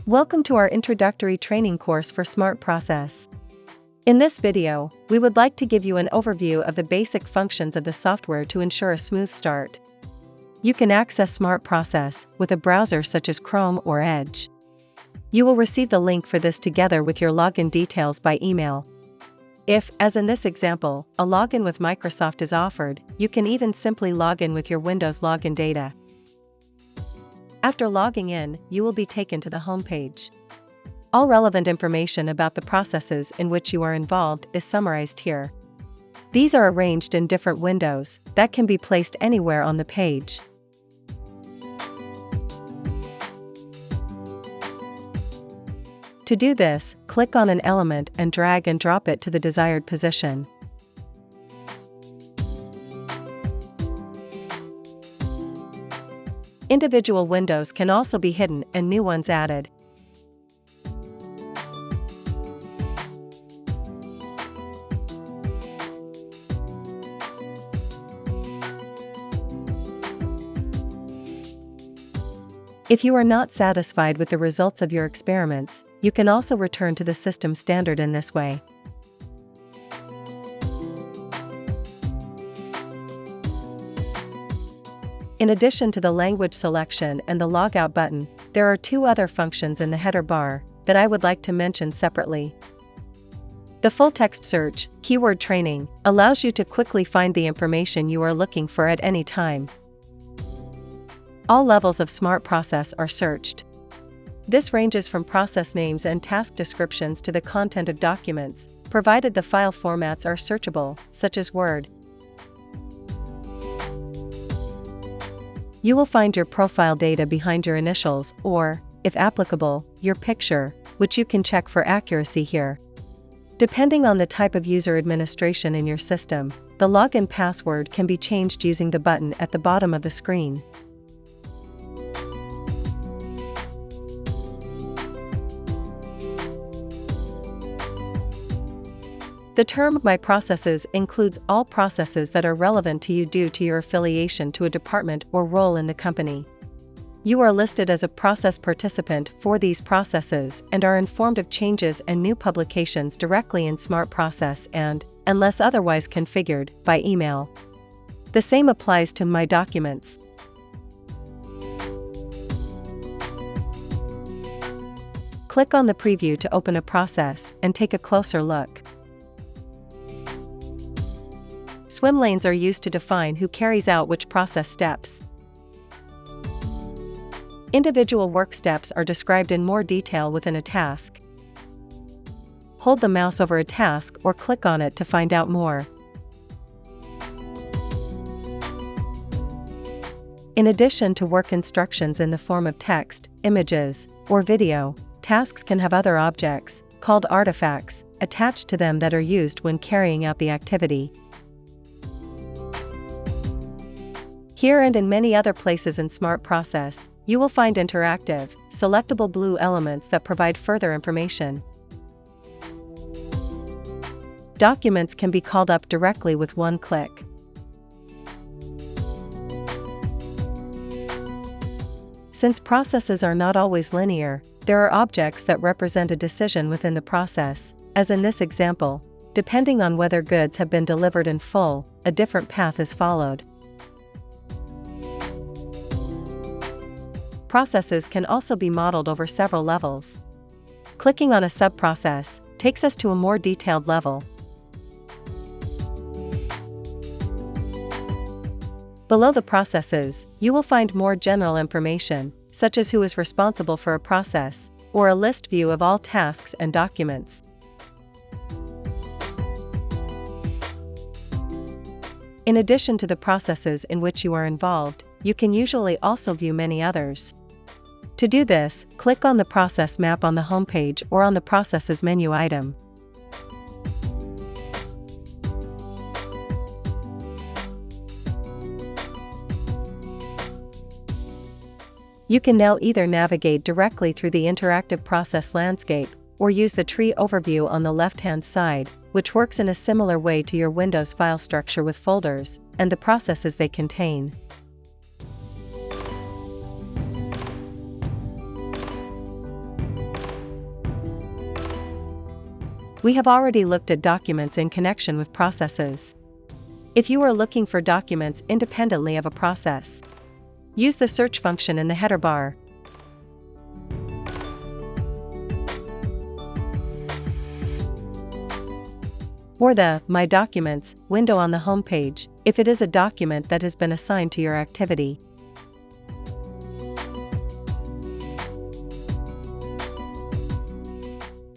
Welcome to our introductory training course for SmartProcess. In this video, we would like to give you an overview of the basic functions of the software to ensure a smooth start. You can access SmartProcess with a browser such as Chrome or Edge. You will receive the link for this together with your login details by email. If, as in this example, a login with Microsoft is offered, you can even simply log in with your Windows login data. After logging in, you will be taken to the home page. All relevant information about the processes in which you are involved is summarized here. These are arranged in different windows that can be placed anywhere on the page. To do this, click on an element and drag and drop it to the desired position. Individual windows can also be hidden and new ones added. If you are not satisfied with the results of your experiments, you can also return to the system standard in this way. In addition to the language selection and the logout button, there are two other functions in the header bar that I would like to mention separately. The full text search, keyword training, allows you to quickly find the information you are looking for at any time. All levels of SmartProcess are searched. This ranges from process names and task descriptions to the content of documents, provided the file formats are searchable, such as Word. You will find your profile data behind your initials or, if applicable, your picture, which you can check for accuracy here. Depending on the type of user administration in your system, the login password can be changed using the button at the bottom of the screen. The term My Processes includes all processes that are relevant to you due to your affiliation to a department or role in the company. You are listed as a process participant for these processes and are informed of changes and new publications directly in SmartProcess and, unless otherwise configured, by email. The same applies to My Documents. Click on the preview to open a process and take a closer look. Swim lanes are used to define who carries out which process steps. Individual work steps are described in more detail within a task. Hold the mouse over a task or click on it to find out more. In addition to work instructions in the form of text, images, or video, tasks can have other objects, called artifacts, attached to them that are used when carrying out the activity. Here and in many other places in SmartProcess, you will find interactive, selectable blue elements that provide further information. Documents can be called up directly with one click. Since processes are not always linear, there are objects that represent a decision within the process, as in this example, depending on whether goods have been delivered in full, a different path is followed. Processes can also be modeled over several levels. Clicking on a subprocess takes us to a more detailed level. Below the processes, you will find more general information, such as who is responsible for a process, or a list view of all tasks and documents. In addition to the processes in which you are involved, you can usually also view many others. To do this, click on the process map on the home page or on the Processes menu item. You can now either navigate directly through the interactive process landscape, or use the tree overview on the left-hand side, which works in a similar way to your Windows file structure with folders, and the processes they contain. We have already looked at documents in connection with processes. If you are looking for documents independently of a process, use the search function in the header bar. Or the My Documents window on the home page, if it is a document that has been assigned to your activity.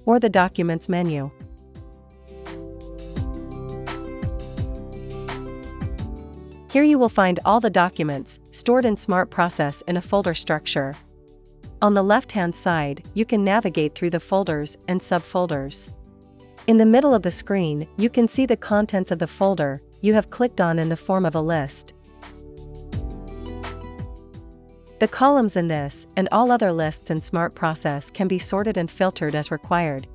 Or the Documents menu. Here you will find all the documents stored in SmartProcess in a folder structure. On the left-hand side, you can navigate through the folders and subfolders. In the middle of the screen, you can see the contents of the folder you have clicked on in the form of a list. The columns in this and all other lists in SmartProcess can be sorted and filtered as required.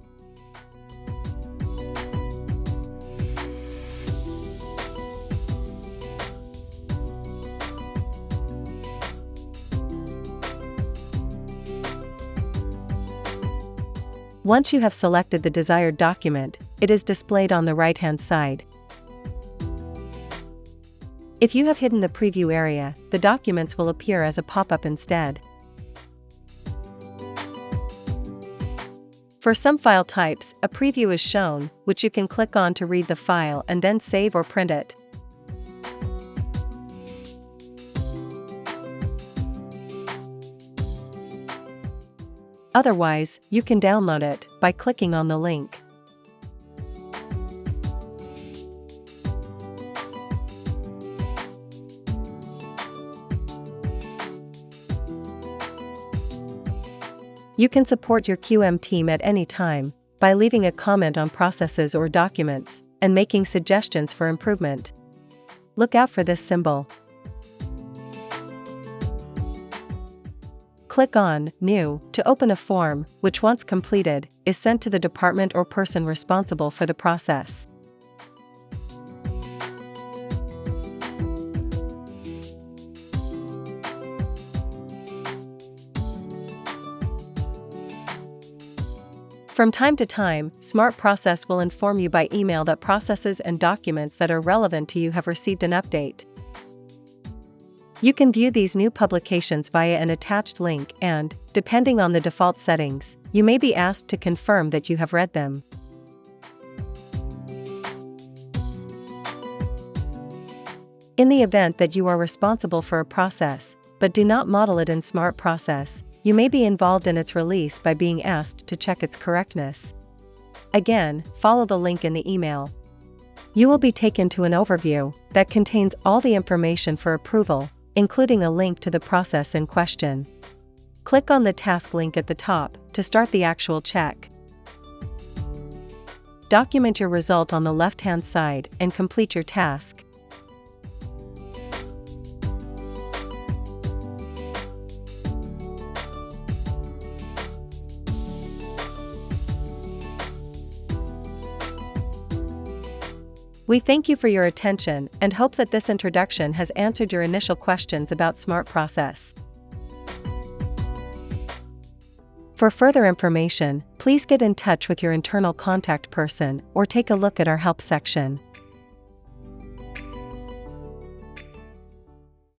Once you have selected the desired document, it is displayed on the right-hand side. If you have hidden the preview area, the documents will appear as a pop-up instead. For some file types, a preview is shown, which you can click on to read the file and then save or print it. Otherwise, you can download it by clicking on the link. You can support your QM team at any time by leaving a comment on processes or documents and making suggestions for improvement. Look out for this symbol. Click on New to open a form, which once completed, is sent to the department or person responsible for the process. From time to time, SmartProcess will inform you by email that processes and documents that are relevant to you have received an update. You can view these new publications via an attached link and, depending on the default settings, you may be asked to confirm that you have read them. In the event that you are responsible for a process, but do not model it in SmartProcess, you may be involved in its release by being asked to check its correctness. Again, follow the link in the email. You will be taken to an overview that contains all the information for approval, including a link to the process in question. Click on the task link at the top to start the actual check. Document your result on the left-hand side and complete your task. We thank you for your attention and hope that this introduction has answered your initial questions about SmartProcess. For further information, please get in touch with your internal contact person or take a look at our help section.